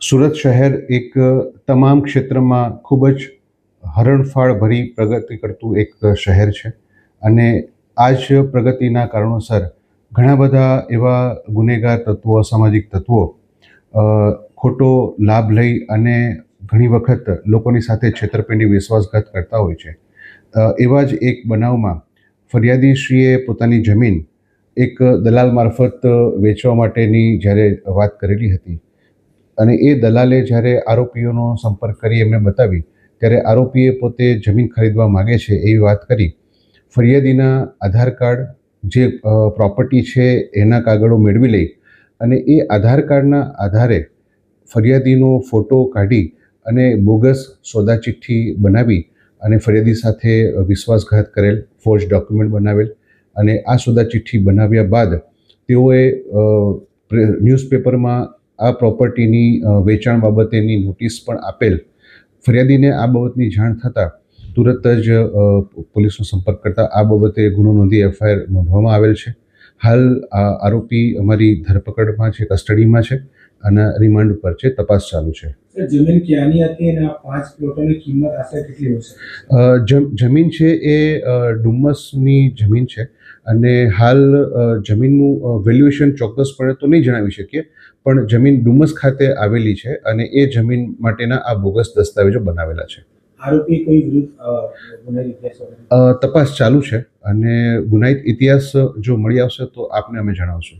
સુરત શહેર એક તમામ ક્ષેત્રમાં ખૂબ જ હરણફાળ ભરી પ્રગતિ કરતું એક શહેર છે અને આ જ પ્રગતિના કારણોસર ઘણા બધા એવા ગુનેગાર તત્વો, અસામાજિક તત્વો ખોટો લાભ લઈ અને ઘણી વખત લોકોની સાથે છેતરપિંડી, વિશ્વાસઘાત કરતા હોય છે. એવા જ એક બનાવમાં ફરિયાદીશ્રીએ પોતાની જમીન એક દલાલ મારફત વેચવા માટેની જ્યારે વાત કરેલી હતી અને એ દલાલે જ્યારે આરોપીઓનો સંપર્ક કરી એમને બતાવી ત્યારે આરોપીએ પોતે જમીન ખરીદવા માગે છે એવી વાત કરી. ફરિયાદીના આધાર કાર્ડ, જે પ્રોપર્ટી છે એના કાગળો મેળવી લઈ અને એ આધાર કાર્ડના આધારે ફરિયાદીનો ફોટો કાઢી અને બોગસ સોદા ચિઠ્ઠી બનાવી અને ફરિયાદી સાથે વિશ્વાસઘાત કરેલ, ફોર્જ ડોક્યુમેન્ટ બનાવેલ અને આ સોદા ચિઠ્ઠી બનાવ્યા બાદ તેઓએ ન્યૂઝપેપરમાં આ પ્રોપર્ટીની વેચાણ બાબતેની નોટિસ પણ આપેલ. ફરિયાદીને આ બાબતની જાણ થતાં તુરત જ પોલીસનો સંપર્ક કરતાં આ બાબતે ગુનો નોંધી એફઆઈઆર નોંધવામાં આવેલ છે. હાલ આરોપી અમારી ધરપકડમાં છે, કસ્ટડીમાં છે અને રિમાન્ડ પર છે. તપાસ ચાલુ છે. જમીન ક્યાંની હતી અને આ 5 પ્લોટોની કિંમત આશરે કેટલી હશે? જમીન છે એ ડુમ્મસની જમીન છે અને હાલ જમીનનું વેલ્યુએશન ચોક્કસપણે તો નહીં જણાવી શકીએ, પણ જમીન ડુમ્મસ ખાતે આવેલી છે અને એ જમીન માટેના આ બોગસ દસ્તાવેજો બનાવેલા છે. આરોપી કોઈ વિરુદ્ધ ગુનાહિત ઇતિહાસ? તપાસ ચાલુ છે અને ગુનાહિત ઇતિહાસ જો મળી આવશે તો આપને અમે જણાવશું.